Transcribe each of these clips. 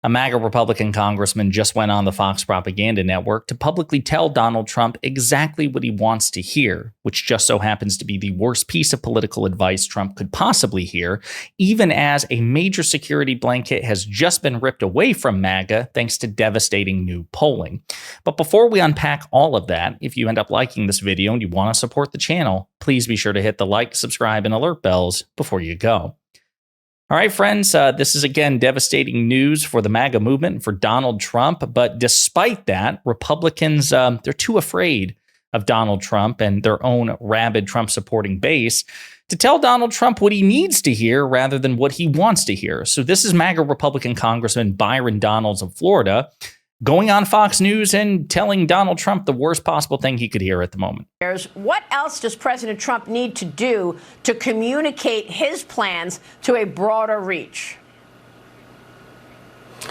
A MAGA Republican congressman just went on the Fox propaganda network to publicly tell Donald Trump exactly what he wants to hear, which just so happens to be the worst piece of political advice Trump could possibly hear, even as a major security blanket has just been ripped away from MAGA thanks to devastating new polling. But before we unpack all of that, if you end up liking this video and you want to support the channel, please be sure to hit the like, subscribe, and alert bells before you go. All right, friends, this is, again, devastating news for the MAGA movement and for Donald Trump. But despite that, Republicans, they're too afraid of Donald Trump and their own rabid Trump-supporting base to tell Donald Trump what he needs to hear rather than what he wants to hear. So this is MAGA Republican Congressman Byron Donalds of Florida going on Fox News and telling Donald Trump the worst possible thing he could hear at the moment. What else does President Trump need to do to communicate his plans to a broader reach?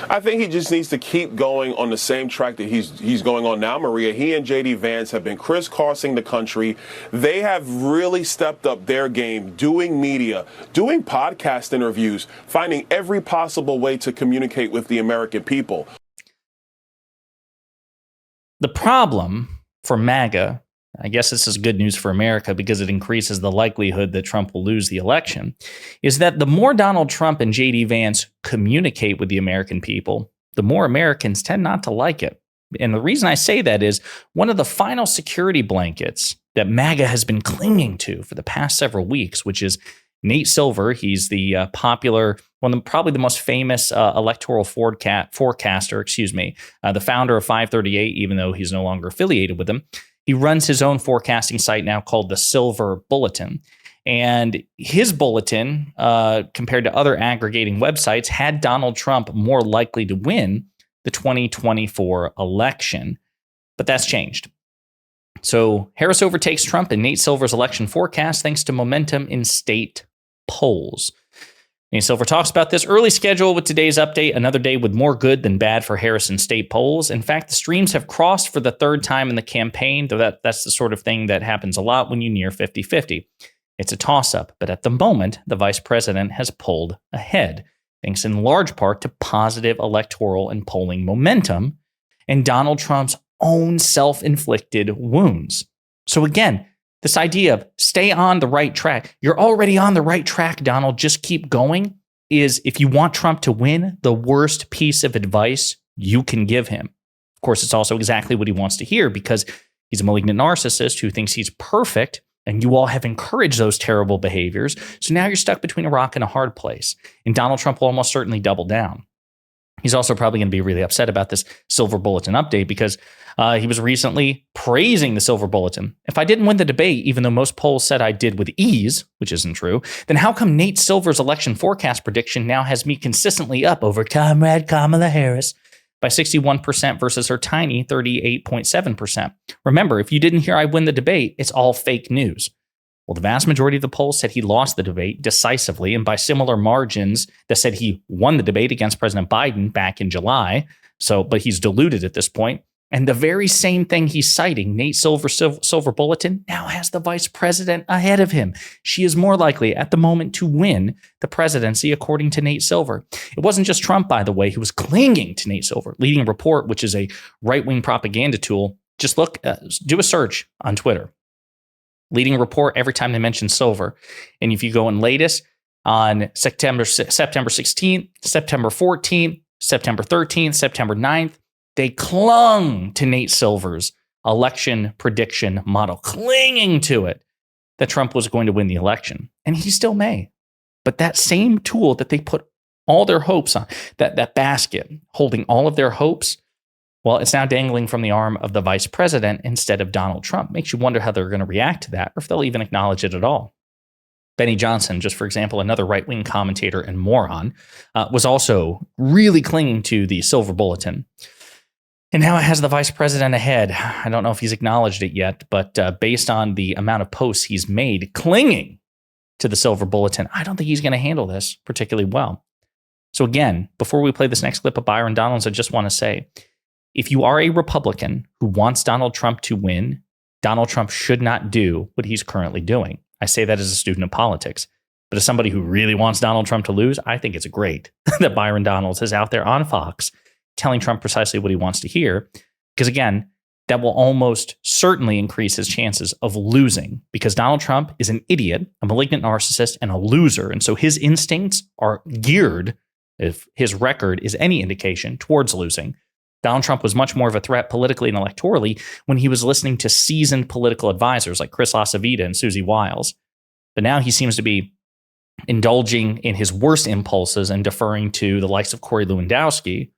I think he just needs to keep going on the same track that he's going on now, Maria. He and J.D. Vance have been crisscrossing the country. They have really stepped up their game, doing media, doing podcast interviews, finding every possible way to communicate with the American people. The problem for MAGA, I guess this is good news for America because it increases the likelihood that Trump will lose the election, is that the more Donald Trump and J.D. Vance communicate with the American people, the more Americans tend not to like it. And the reason I say that is one of the final security blankets that MAGA has been clinging to for the past several weeks, which is Nate Silver. He's the popular, probably the most famous electoral forecaster, the founder of 538, even though he's no longer affiliated with them. He runs his own forecasting site now called the Silver Bulletin. And his bulletin, compared to other aggregating websites, had Donald Trump more likely to win the 2024 election. But that's changed. So Harris overtakes Trump in Nate Silver's election forecast thanks to momentum in state polls. Nate Silver talks about this early schedule with today's update, another day with more good than bad for Harris in state polls. In fact, the streams have crossed for the third time in the campaign, though that's the sort of thing that happens a lot when you near 50-50. It's a toss-up, but at the moment, the vice president has pulled ahead, thanks in large part to positive electoral and polling momentum and Donald Trump's own self-inflicted wounds. So again, this idea of stay on the right track, you're already on the right track, Donald, just keep going, is if you want Trump to win, the worst piece of advice you can give him. Of course, it's also exactly what he wants to hear because he's a malignant narcissist who thinks he's perfect, and you all have encouraged those terrible behaviors. So now you're stuck between a rock and a hard place, and Donald Trump will almost certainly double down. He's also probably going to be really upset about this Silver Bulletin update because he was recently praising the Silver Bulletin. If I didn't win the debate, even though most polls said I did with ease, which isn't true, then how come Nate Silver's election forecast prediction now has me consistently up over Comrade Kamala Harris by 61% versus her tiny 38.7%? Remember, if you didn't hear I win the debate, it's all fake news. Well, the vast majority of the polls said he lost the debate decisively and by similar margins that said he won the debate against President Biden back in July. But he's diluted at this point. And the very same thing he's citing, Nate Silver Bulletin, now has the vice president ahead of him. She is more likely at the moment to win the presidency, according to Nate Silver. It wasn't just Trump, by the way, who was clinging to Nate Silver. Leading Report, which is a right-wing propaganda tool, just do a search on Twitter. Leading Report every time they mention Silver. And if you go in latest on September 16th, September 14th, September 13th, September 9th, they clung to Nate Silver's election prediction model, clinging to it that Trump was going to win the election. And he still may. But that same tool that they put all their hopes on, that basket holding all of their hopes, well, it's now dangling from the arm of the vice president instead of Donald Trump. Makes you wonder how they're going to react to that or if they'll even acknowledge it at all. Benny Johnson, just for example, another right-wing commentator and moron, was also really clinging to the Silver Bulletin. And now it has the vice president ahead. I don't know if he's acknowledged it yet, but based on the amount of posts he's made clinging to the Silver Bulletin, I don't think he's going to handle this particularly well. So again, before we play this next clip of Byron Donalds, I just want to say, if you are a Republican who wants Donald Trump to win, Donald Trump should not do what he's currently doing. I say that as a student of politics. But as somebody who really wants Donald Trump to lose, I think it's great that Byron Donalds is out there on Fox telling Trump precisely what he wants to hear. Because again, that will almost certainly increase his chances of losing, because Donald Trump is an idiot, a malignant narcissist, and a loser. And so his instincts are geared, if his record is any indication, towards losing. Donald Trump was much more of a threat politically and electorally when he was listening to seasoned political advisors like Chris LaCivita and Susie Wiles. But now he seems to be indulging in his worst impulses and deferring to the likes of Corey Lewandowski,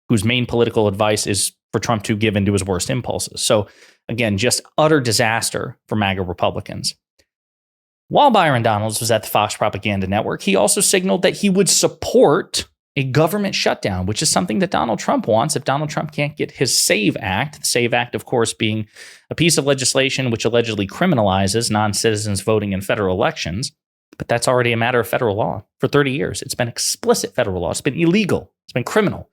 whose main political advice is for Trump to give into his worst impulses. So again, just utter disaster for MAGA Republicans. While Byron Donalds was at the Fox Propaganda Network, he also signaled that he would support a government shutdown, which is something that Donald Trump wants if Donald Trump can't get his SAVE Act. The SAVE Act, of course, being a piece of legislation which allegedly criminalizes non-citizens voting in federal elections. But that's already a matter of federal law. For 30 years, it's been explicit federal law. It's been illegal. It's been criminal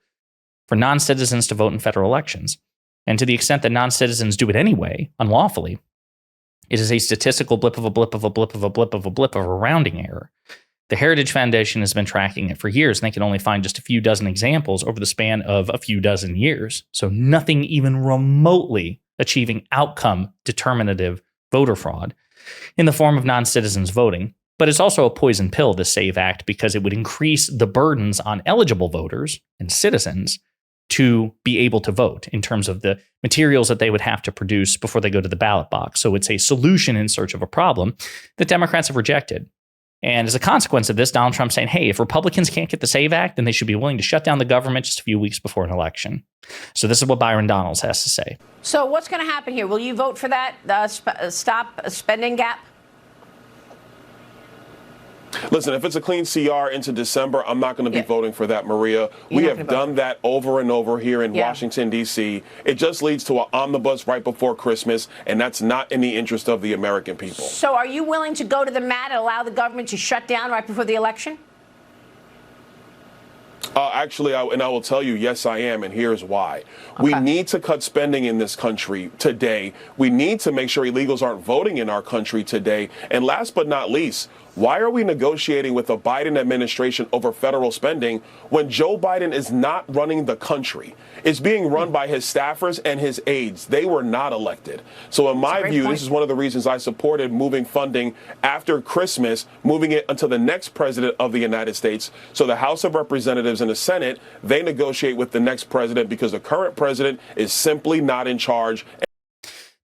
for non-citizens to vote in federal elections. And to the extent that non-citizens do it anyway, unlawfully, it is a statistical blip of a blip of a blip of a blip of a blip of a rounding error. The Heritage Foundation has been tracking it for years, and they can only find just a few dozen examples over the span of a few dozen years. So nothing even remotely achieving outcome determinative voter fraud in the form of non-citizens voting. But it's also a poison pill, the SAVE Act, because it would increase the burdens on eligible voters and citizens to be able to vote in terms of the materials that they would have to produce before they go to the ballot box. So it's a solution in search of a problem that Democrats have rejected. And as a consequence of this, Donald Trump saying, hey, if Republicans can't get the SAVE Act, then they should be willing to shut down the government just a few weeks before an election. So this is what Byron Donalds has to say. So what's going to happen here? Will you vote for that stop spending gap? Listen, if it's a clean CR into December, I'm not going to be voting for that, Maria. We have done that over and over here in Washington, D.C. It just leads to an omnibus right before Christmas, and that's not in the interest of the American people. So are you willing to go to the mat and allow the government to shut down right before the election? Actually, I will tell you, yes, I am, and here's why. Okay. We need to cut spending in this country today. We need to make sure illegals aren't voting in our country today. And last but not least, why are we negotiating with the Biden administration over federal spending when Joe Biden is not running the country? It's being run by his staffers and his aides. They were not elected. So in my view, this is one of the reasons I supported moving funding after Christmas, moving it until the next president of the United States. So the House of Representatives and the Senate, they negotiate with the next president because the current president is simply not in charge.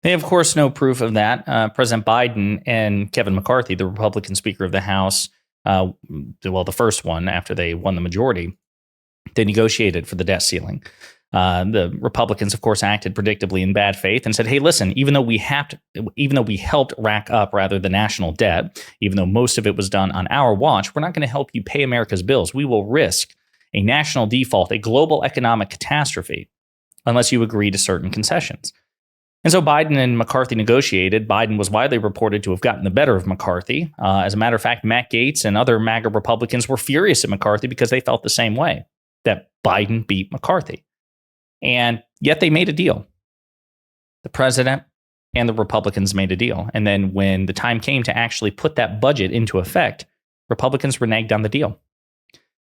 They, of course, no proof of that. President Biden and Kevin McCarthy, the Republican Speaker of the House, the first one after they won the majority, they negotiated for the debt ceiling. The Republicans, of course, acted predictably in bad faith and said, hey, listen, even though we helped rack up the national debt, even though most of it was done on our watch, we're not going to help you pay America's bills. We will risk a national default, a global economic catastrophe, unless you agree to certain concessions. And so Biden and McCarthy negotiated. Biden was widely reported to have gotten the better of McCarthy. As a matter of fact, Matt Gaetz and other MAGA Republicans were furious at McCarthy because they felt the same way, that Biden beat McCarthy. And yet they made a deal. The president and the Republicans made a deal. And then when the time came to actually put that budget into effect, Republicans reneged on the deal.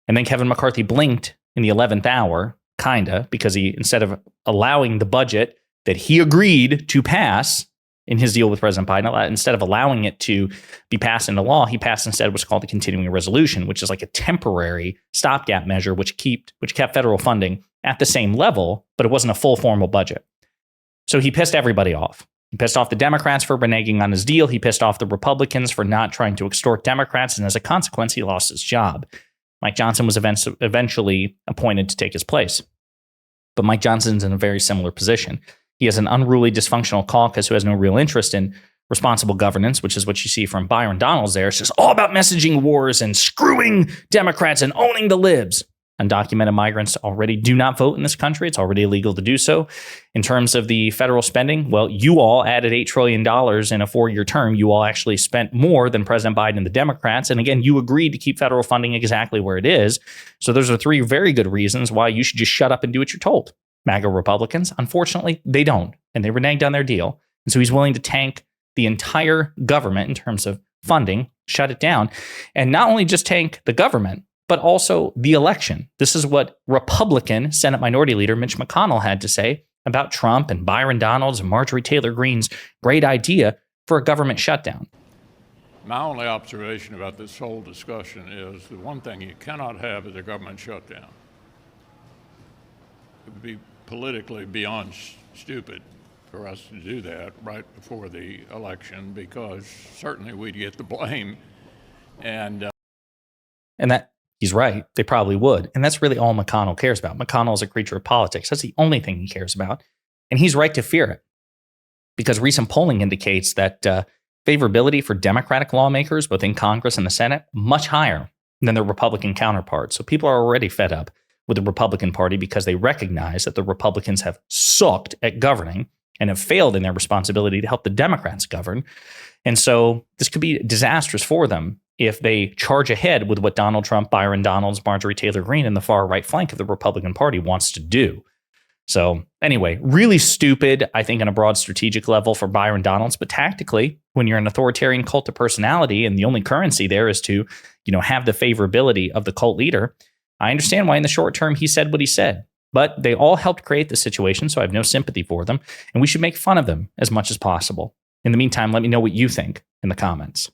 And then Kevin McCarthy blinked in the 11th hour, because he, instead of allowing the budget that he agreed to pass in his deal with President Biden, instead of allowing it to be passed into law, he passed instead what's called a continuing resolution, which is like a temporary stopgap measure, which kept federal funding at the same level, but it wasn't a full formal budget. So he pissed everybody off. He pissed off the Democrats for reneging on his deal. He pissed off the Republicans for not trying to extort Democrats. And as a consequence, he lost his job. Mike Johnson was eventually appointed to take his place. But Mike Johnson's in a very similar position. He has an unruly, dysfunctional caucus who has no real interest in responsible governance, which is what you see from Byron Donalds there. It's just all about messaging wars and screwing Democrats and owning the libs. Undocumented migrants already do not vote in this country. It's already illegal to do so. In terms of the federal spending, well, you all added $8 trillion in a 4-year term. You all actually spent more than President Biden and the Democrats. And again, you agreed to keep federal funding exactly where it is. So those are 3 very good reasons why you should just shut up and do what you're told. MAGA Republicans, unfortunately, they don't. And they reneged on their deal. And so he's willing to tank the entire government in terms of funding, shut it down, and not only just tank the government, but also the election. This is what Republican Senate Minority Leader Mitch McConnell had to say about Trump and Byron Donalds and Marjorie Taylor Greene's great idea for a government shutdown. My only observation about this whole discussion is the one thing you cannot have is a government shutdown. It would be politically beyond stupid for us to do that right before the election, because certainly we'd get the blame. And that he's right. They probably would. And that's really all McConnell cares about. McConnell is a creature of politics. That's the only thing he cares about. And he's right to fear it, because recent polling indicates that favorability for Democratic lawmakers, both in Congress and the Senate, much higher than their Republican counterparts. So people are already fed up with the Republican Party because they recognize that the Republicans have sucked at governing and have failed in their responsibility to help the Democrats govern. And so this could be disastrous for them if they charge ahead with what Donald Trump, Byron Donalds, Marjorie Taylor Greene, and the far right flank of the Republican Party wants to do. So anyway, really stupid, I think, on a broad strategic level for Byron Donalds. But tactically, when you're an authoritarian cult of personality and the only currency there is to, have the favorability of the cult leader, I understand why in the short term he said what he said. But they all helped create the situation, so I have no sympathy for them. And we should make fun of them as much as possible. In the meantime, let me know what you think in the comments.